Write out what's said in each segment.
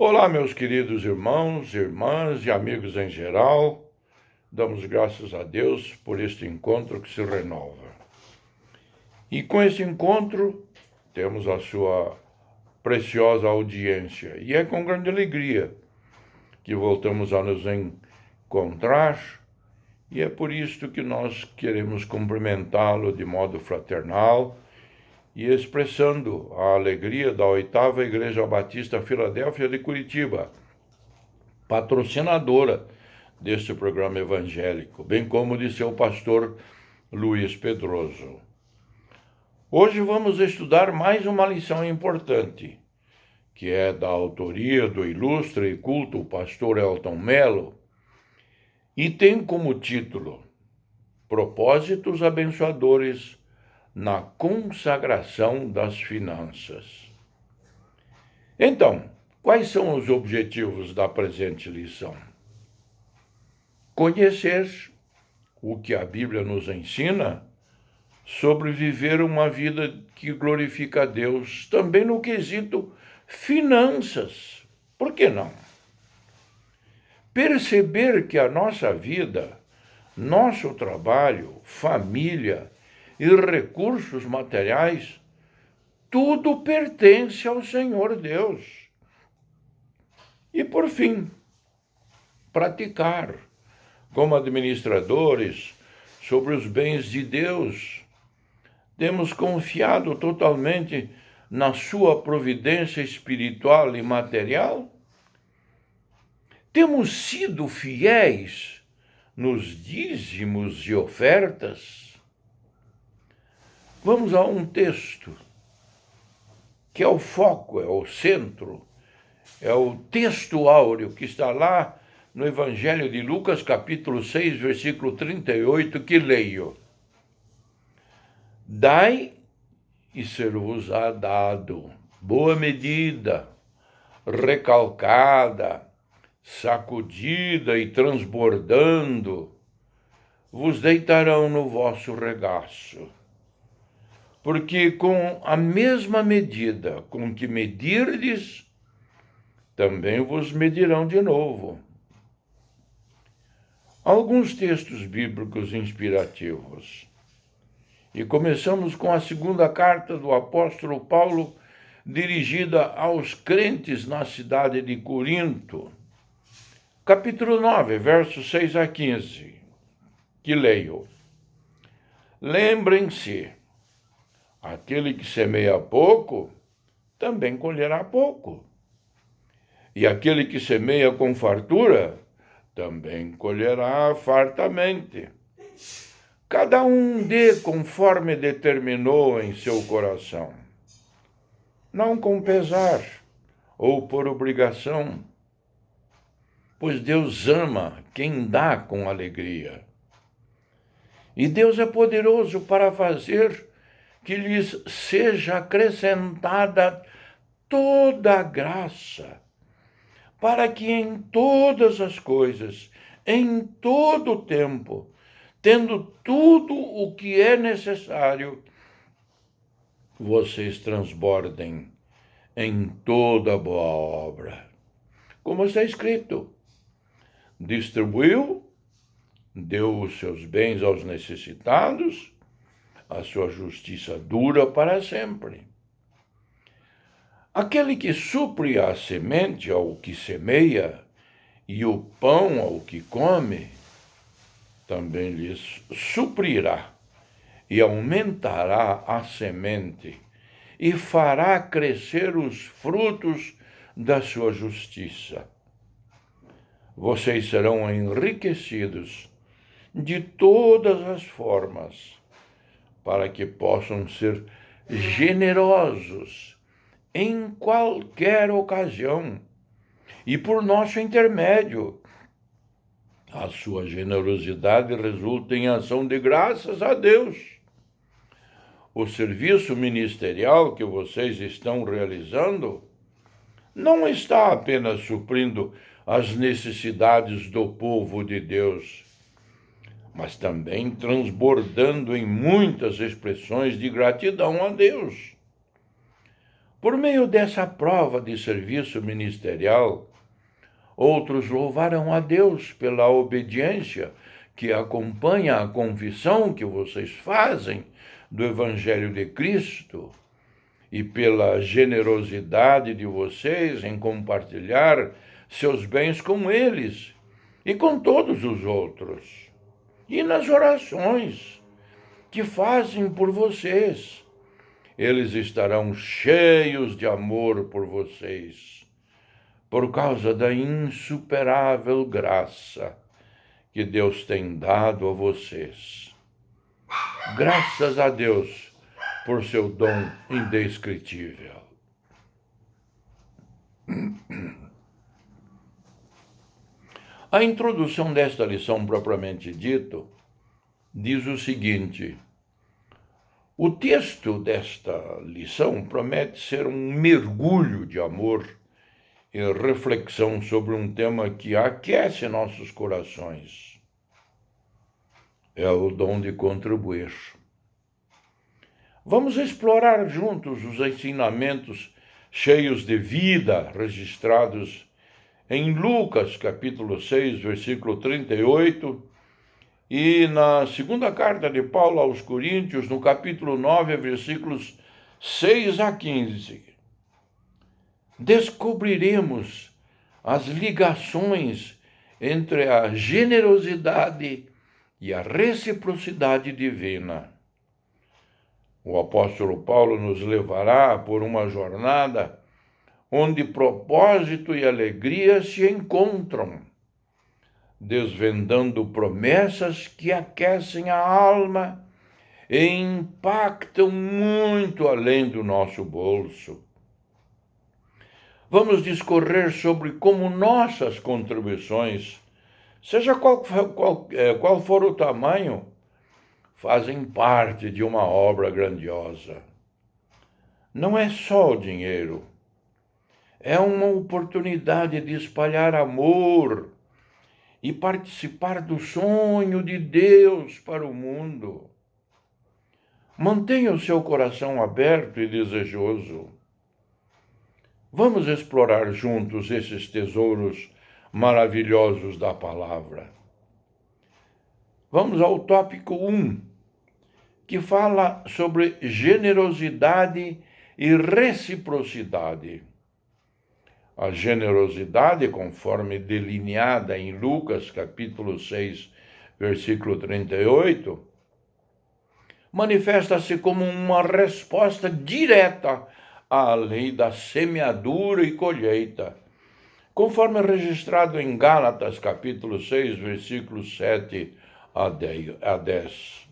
Olá, meus queridos irmãos, irmãs e amigos em geral. Damos graças a Deus por este encontro que se renova. E com este encontro, temos a sua preciosa audiência. E é com grande alegria que voltamos a nos encontrar. E é por isto que nós queremos cumprimentá-lo de modo fraternal e expressando a alegria da 8ª Igreja Batista Filadélfia de Curitiba, patrocinadora deste programa evangélico, bem como de seu pastor Luiz Pedroso. Hoje vamos estudar mais uma lição importante, que é da autoria do ilustre e culto pastor Elton Mello, e tem como título Propósitos Abençoadores na Consagração das Finanças. Então, quais são os objetivos da presente lição? Conhecer o que a Bíblia nos ensina sobre viver uma vida que glorifica a Deus, também no quesito finanças. Por que não? Perceber que a nossa vida, nosso trabalho, família e recursos materiais, tudo pertence ao Senhor Deus. E, por fim, praticar como administradores sobre os bens de Deus. Temos confiado totalmente na sua providência espiritual e material? Temos sido fiéis nos dízimos e ofertas? Vamos a um texto que é o foco, é o centro, é o texto áureo que está lá no Evangelho de Lucas, capítulo 6, versículo 38, que leio. Dai e ser-vos-á dado, boa medida, recalcada, sacudida e transbordando, vos deitarão no vosso regaço. Porque com a mesma medida com que medirdes, também vos medirão de novo. Alguns textos bíblicos inspirativos. E começamos com a segunda carta do apóstolo Paulo, dirigida aos crentes na cidade de Corinto. Capítulo 9, versos 6 a 15, que leio. Lembrem-se, aquele que semeia pouco, também colherá pouco. E aquele que semeia com fartura, também colherá fartamente. Cada um dê conforme determinou em seu coração, não com pesar ou por obrigação, pois Deus ama quem dá com alegria. E Deus é poderoso para fazer que lhes seja acrescentada toda a graça, para que em todas as coisas, em todo o tempo, tendo tudo o que é necessário, vocês transbordem em toda boa obra. Como está escrito, distribuiu, deu os seus bens aos necessitados, a sua justiça dura para sempre. Aquele que supre a semente ao que semeia e o pão ao que come, também lhes suprirá e aumentará a semente e fará crescer os frutos da sua justiça. Vocês serão enriquecidos de todas as formas, para que possam ser generosos em qualquer ocasião, e por nosso intermédio, a sua generosidade resulta em ação de graças a Deus. O serviço ministerial que vocês estão realizando não está apenas suprindo as necessidades do povo de Deus, mas também transbordando em muitas expressões de gratidão a Deus. Por meio dessa prova de serviço ministerial, outros louvarão a Deus pela obediência que acompanha a confissão que vocês fazem do Evangelho de Cristo e pela generosidade de vocês em compartilhar seus bens com eles e com todos os outros. E nas orações que fazem por vocês, eles estarão cheios de amor por vocês, por causa da insuperável graça que Deus tem dado a vocês. Graças a Deus por seu dom indescritível. A introdução desta lição propriamente dito diz o seguinte: o texto desta lição promete ser um mergulho de amor e reflexão sobre um tema que aquece nossos corações. É o dom de contribuir. Vamos explorar juntos os ensinamentos cheios de vida registrados em Lucas, capítulo 6, versículo 38, e na segunda carta de Paulo aos Coríntios, no capítulo 9, versículos 6 a 15. Descobriremos as ligações entre a generosidade e a reciprocidade divina. O apóstolo Paulo nos levará por uma jornada onde propósito e alegria se encontram, desvendando promessas que aquecem a alma e impactam muito além do nosso bolso. Vamos discorrer sobre como nossas contribuições, seja qual for o tamanho, fazem parte de uma obra grandiosa. Não é só o dinheiro, é uma oportunidade de espalhar amor e participar do sonho de Deus para o mundo. Mantenha o seu coração aberto e desejoso. Vamos explorar juntos esses tesouros maravilhosos da palavra. Vamos ao tópico 1, que fala sobre generosidade e reciprocidade. A generosidade, conforme delineada em Lucas, capítulo 6, versículo 38, manifesta-se como uma resposta direta à lei da semeadura e colheita, conforme registrado em Gálatas, capítulo 6, versículos 7 a 10.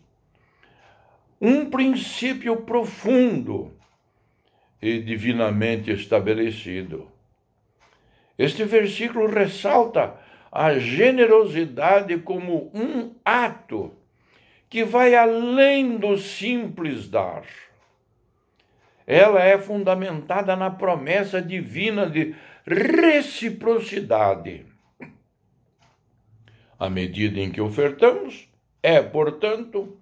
Um princípio profundo e divinamente estabelecido. Este versículo ressalta a generosidade como um ato que vai além do simples dar. Ela é fundamentada na promessa divina de reciprocidade. A medida em que ofertamos é, portanto,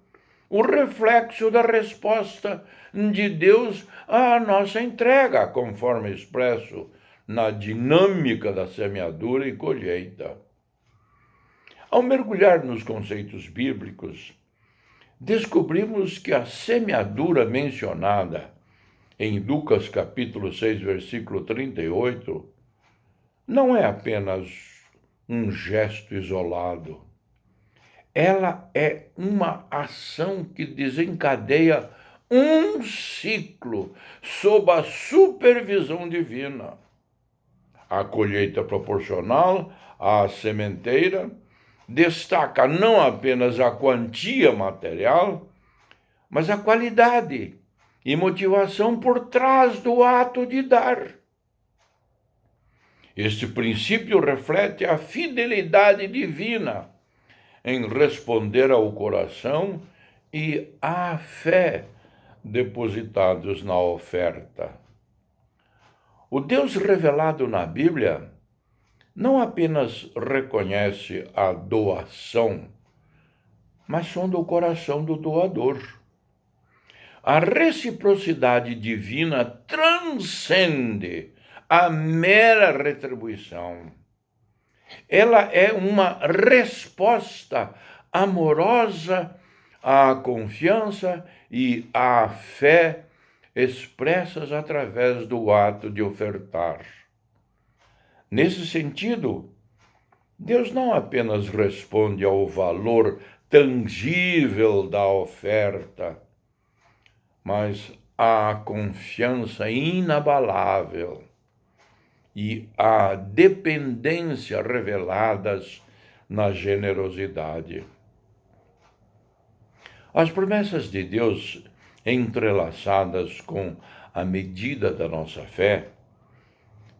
o reflexo da resposta de Deus à nossa entrega, conforme expresso na dinâmica da semeadura e colheita. Ao mergulhar nos conceitos bíblicos, descobrimos que a semeadura mencionada em Lucas capítulo 6, versículo 38, não é apenas um gesto isolado. Ela é uma ação que desencadeia um ciclo sob a supervisão divina. A colheita proporcional à sementeira destaca não apenas a quantia material, mas a qualidade e motivação por trás do ato de dar. Este princípio reflete a fidelidade divina em responder ao coração e à fé depositados na oferta. O Deus revelado na Bíblia não apenas reconhece a doação, mas sonda o coração do doador. A reciprocidade divina transcende a mera retribuição. Ela é uma resposta amorosa à confiança e à fé expressas através do ato de ofertar. Nesse sentido, Deus não apenas responde ao valor tangível da oferta, mas à confiança inabalável e à dependência reveladas na generosidade. As promessas de Deus, entrelaçadas com a medida da nossa fé,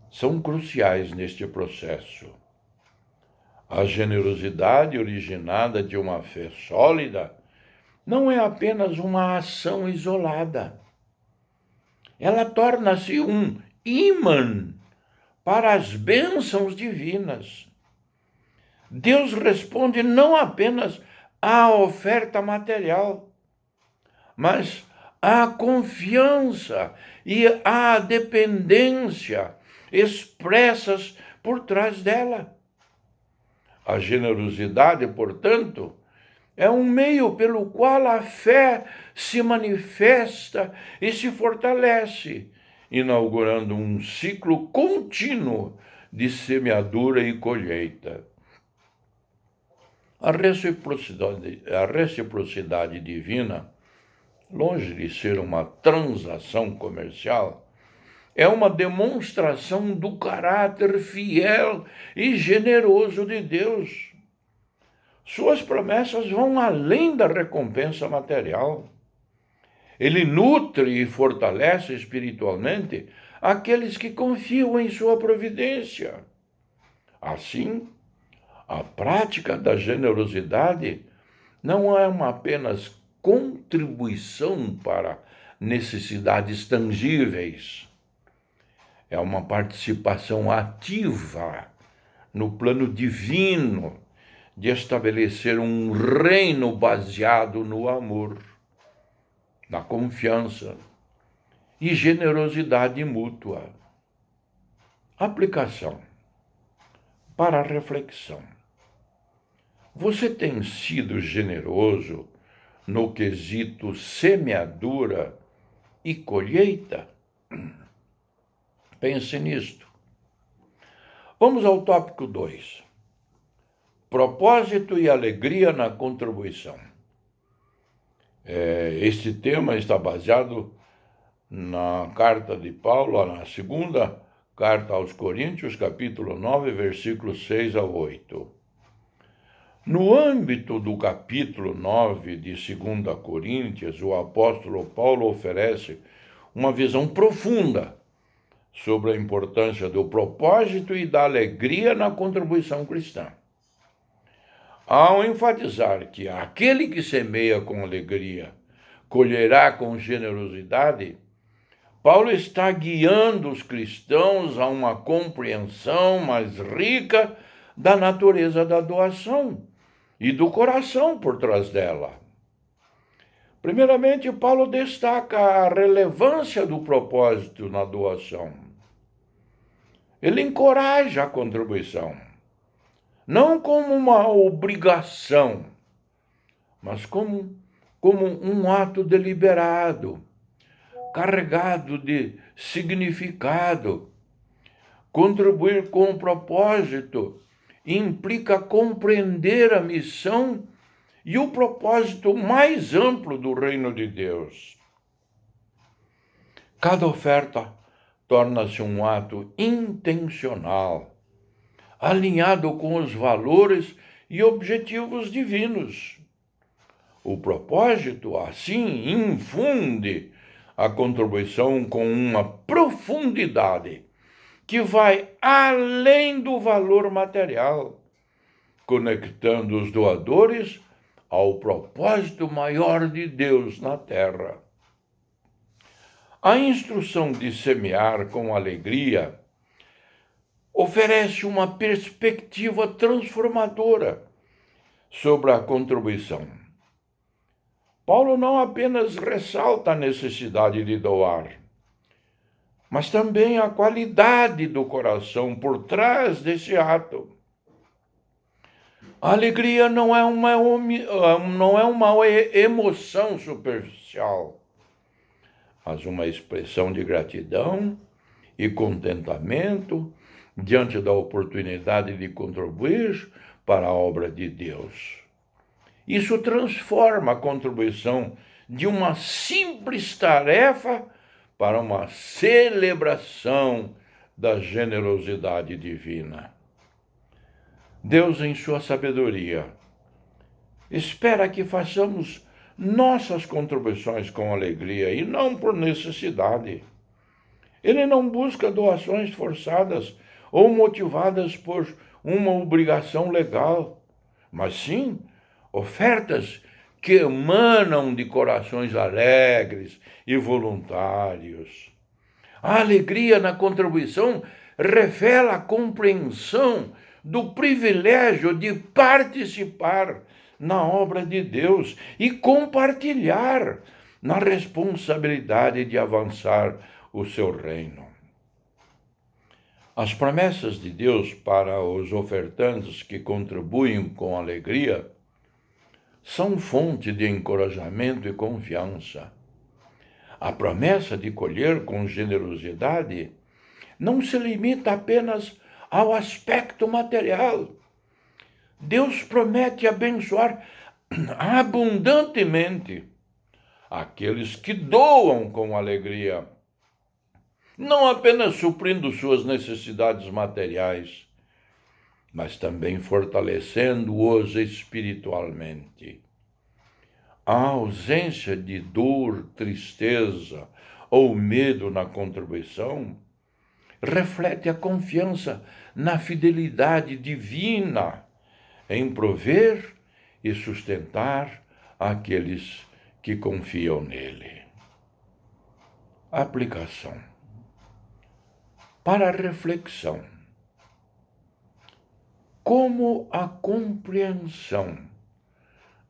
são cruciais neste processo. A generosidade originada de uma fé sólida não é apenas uma ação isolada. Ela torna-se um ímã para as bênçãos divinas. Deus responde não apenas à oferta material, mas à confiança e à dependência expressas por trás dela. A generosidade, portanto, é um meio pelo qual a fé se manifesta e se fortalece, inaugurando um ciclo contínuo de semeadura e colheita. A reciprocidade divina, longe de ser uma transação comercial, é uma demonstração do caráter fiel e generoso de Deus. Suas promessas vão além da recompensa material. Ele nutre e fortalece espiritualmente aqueles que confiam em sua providência. Assim, a prática da generosidade não é uma apenas contribuição para necessidades tangíveis. É uma participação ativa no plano divino de estabelecer um reino baseado no amor, na confiança e generosidade mútua. Aplicação para a reflexão. Você tem sido generoso no quesito semeadura e colheita? Pense nisto. Vamos ao tópico 2. Propósito e alegria na contribuição. Este tema está baseado na carta de Paulo, na segunda carta aos Coríntios, capítulo 9, versículos 6 a 8. No âmbito do capítulo 9 de 2 Coríntios, o apóstolo Paulo oferece uma visão profunda sobre a importância do propósito e da alegria na contribuição cristã. Ao enfatizar que aquele que semeia com alegria colherá com generosidade, Paulo está guiando os cristãos a uma compreensão mais rica da natureza da doação e do coração por trás dela. Primeiramente, Paulo destaca a relevância do propósito na doação. Ele encoraja a contribuição, não como uma obrigação, mas como um ato deliberado, carregado de significado. Contribuir com propósito implica compreender a missão e o propósito mais amplo do reino de Deus. Cada oferta torna-se um ato intencional, alinhado com os valores e objetivos divinos. O propósito, assim, infunde a contribuição com uma profundidade que vai além do valor material, conectando os doadores ao propósito maior de Deus na terra. A instrução de semear com alegria oferece uma perspectiva transformadora sobre a contribuição. Paulo não apenas ressalta a necessidade de doar, mas também a qualidade do coração por trás desse ato. A alegria não é uma emoção superficial, mas uma expressão de gratidão e contentamento diante da oportunidade de contribuir para a obra de Deus. Isso transforma a contribuição de uma simples tarefa para uma celebração da generosidade divina. Deus, em sua sabedoria, espera que façamos nossas contribuições com alegria e não por necessidade. Ele não busca doações forçadas ou motivadas por uma obrigação legal, mas sim ofertas que emanam de corações alegres e voluntários. A alegria na contribuição revela a compreensão do privilégio de participar na obra de Deus e compartilhar na responsabilidade de avançar o seu reino. As promessas de Deus para os ofertantes que contribuem com alegria são fonte de encorajamento e confiança. A promessa de colher com generosidade não se limita apenas ao aspecto material. Deus promete abençoar abundantemente aqueles que doam com alegria, não apenas suprindo suas necessidades materiais, mas também fortalecendo-os espiritualmente. A ausência de dor, tristeza ou medo na contribuição reflete a confiança na fidelidade divina em prover e sustentar aqueles que confiam nele. Aplicação. Para a reflexão. Como a compreensão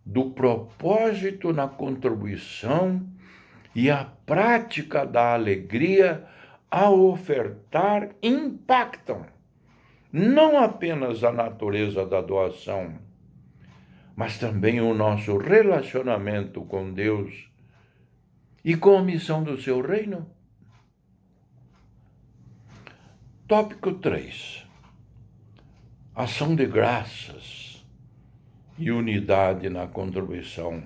do propósito na contribuição e a prática da alegria ao ofertar impactam não apenas a natureza da doação, mas também o nosso relacionamento com Deus e com a missão do seu reino? Tópico 3. Ação de graças e unidade na contribuição.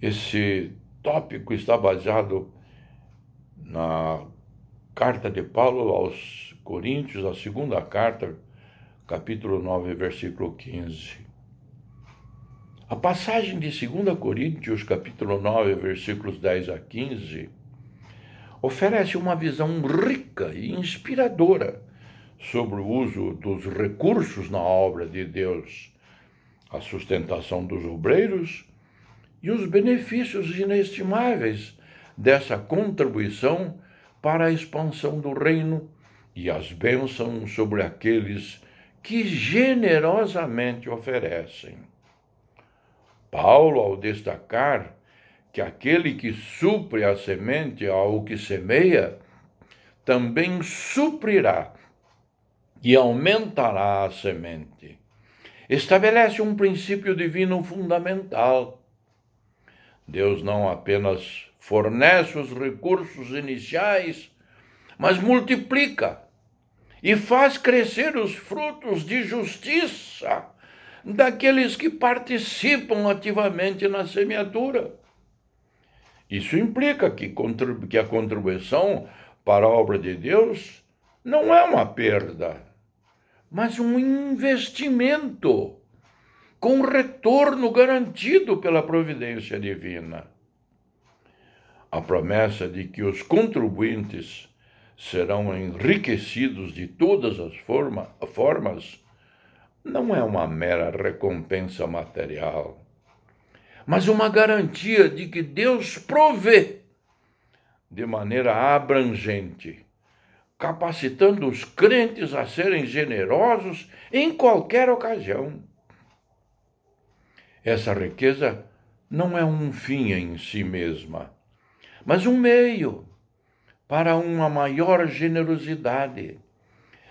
Esse tópico está baseado na carta de Paulo aos Coríntios, a segunda carta, capítulo 9, versículo 15. A passagem de 2 Coríntios, capítulo 9, versículos 10 a 15, oferece uma visão rica e inspiradora sobre o uso dos recursos na obra de Deus, a sustentação dos obreiros e os benefícios inestimáveis dessa contribuição para a expansão do reino e as bênçãos sobre aqueles que generosamente oferecem. Paulo, ao destacar que aquele que supre a semente ao que semeia, também suprirá e aumentará a semente, estabelece um princípio divino fundamental. Deus não apenas fornece os recursos iniciais, mas multiplica e faz crescer os frutos de justiça daqueles que participam ativamente na semeadura. Isso implica que a contribuição para a obra de Deus não é uma perda, mas um investimento com retorno garantido pela providência divina. A promessa de que os contribuintes serão enriquecidos de todas as formas não é uma mera recompensa material, mas uma garantia de que Deus provê de maneira abrangente, capacitando os crentes a serem generosos em qualquer ocasião. Essa riqueza não é um fim em si mesma, mas um meio para uma maior generosidade,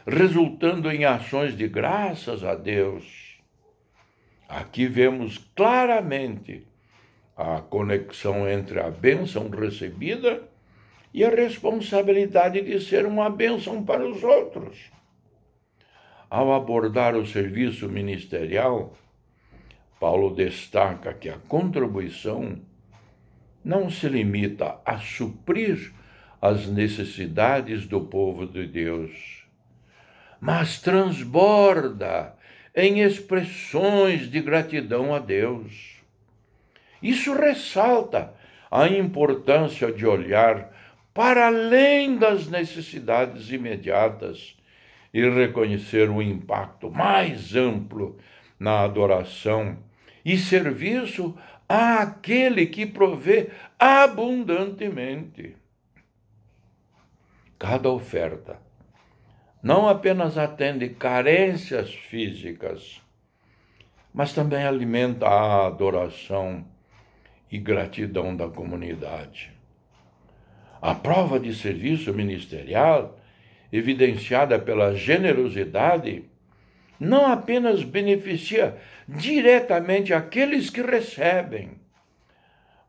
resultando em ações de graças a Deus. Aqui vemos claramente a conexão entre a bênção recebida e a responsabilidade de ser uma bênção para os outros. Ao abordar o serviço ministerial, Paulo destaca que a contribuição não se limita a suprir as necessidades do povo de Deus, mas transborda em expressões de gratidão a Deus. Isso ressalta a importância de olhar para além das necessidades imediatas e reconhecer o impacto mais amplo na adoração e serviço àquele que provê abundantemente. Cada oferta não apenas atende carências físicas, mas também alimenta a adoração e gratidão da comunidade. A prova de serviço ministerial, evidenciada pela generosidade, não apenas beneficia diretamente aqueles que recebem,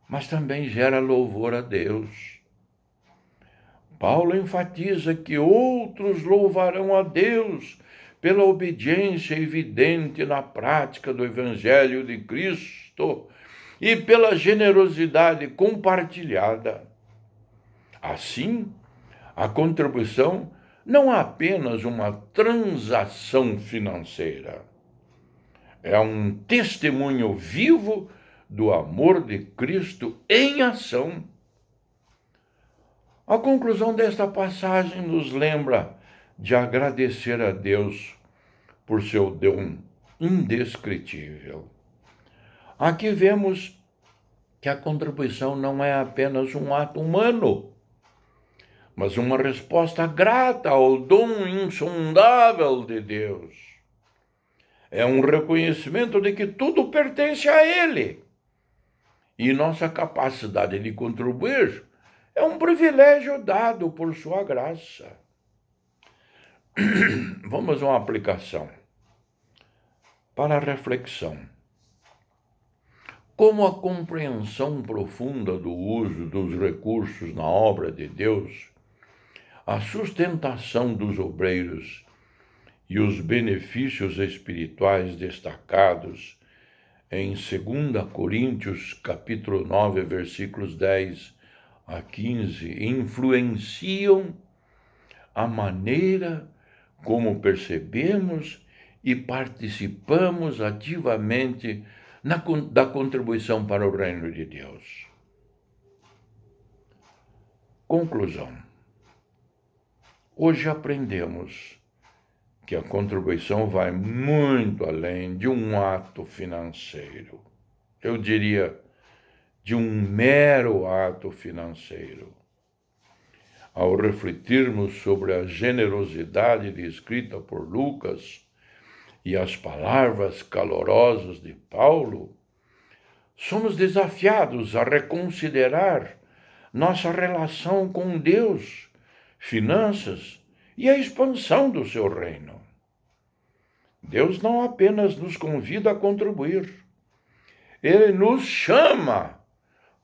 mas também gera louvor a Deus. Paulo enfatiza que outros louvarão a Deus pela obediência evidente na prática do Evangelho de Cristo e pela generosidade compartilhada. Assim, a contribuição não é apenas uma transação financeira, é um testemunho vivo do amor de Cristo em ação. A conclusão desta passagem nos lembra de agradecer a Deus por seu dom indescritível. Aqui vemos que a contribuição não é apenas um ato humano, mas uma resposta grata ao dom insondável de Deus. É um reconhecimento de que tudo pertence a Ele. E nossa capacidade de contribuir é um privilégio dado por sua graça. Vamos a uma aplicação para a reflexão. Como a compreensão profunda do uso dos recursos na obra de Deus, a sustentação dos obreiros e os benefícios espirituais destacados em 2 Coríntios, capítulo 9, versículos 10 a 15, influenciam a maneira como percebemos e participamos ativamente da contribuição para o reino de Deus. Conclusão. Hoje aprendemos que a contribuição vai muito além de um ato financeiro. Eu diria, de um mero ato financeiro. Ao refletirmos sobre a generosidade descrita por Lucas e as palavras calorosas de Paulo, somos desafiados a reconsiderar nossa relação com Deus, finanças e a expansão do seu reino. Deus não apenas nos convida a contribuir, Ele nos chama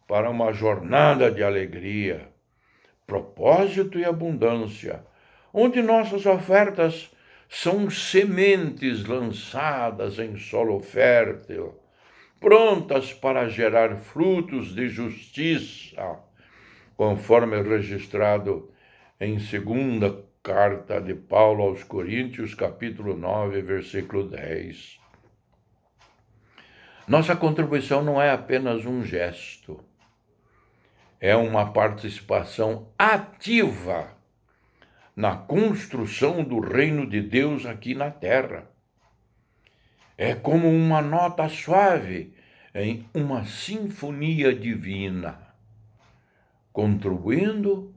para uma jornada de alegria, propósito e abundância, onde nossas ofertas são sementes lançadas em solo fértil, prontas para gerar frutos de justiça, conforme registrado em 2ª carta de Paulo aos Coríntios, capítulo 9, versículo 10. Nossa contribuição não é apenas um gesto, é uma participação ativa na construção do reino de Deus aqui na terra. É como uma nota suave em uma sinfonia divina, contribuindo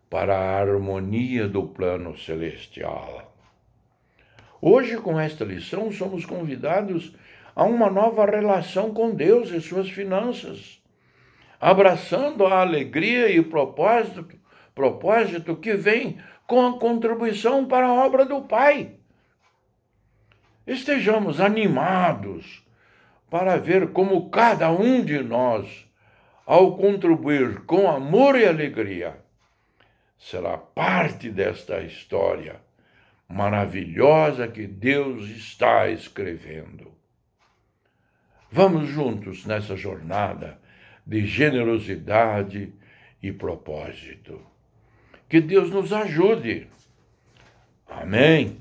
para a harmonia do plano celestial. Hoje, com esta lição, somos convidados a uma nova relação com Deus e suas finanças, abraçando a alegria e o propósito que vem com a contribuição para a obra do Pai. Estejamos animados para ver como cada um de nós, ao contribuir com amor e alegria, será parte desta história maravilhosa que Deus está escrevendo. Vamos juntos nessa jornada de generosidade e propósito. Que Deus nos ajude. Amém.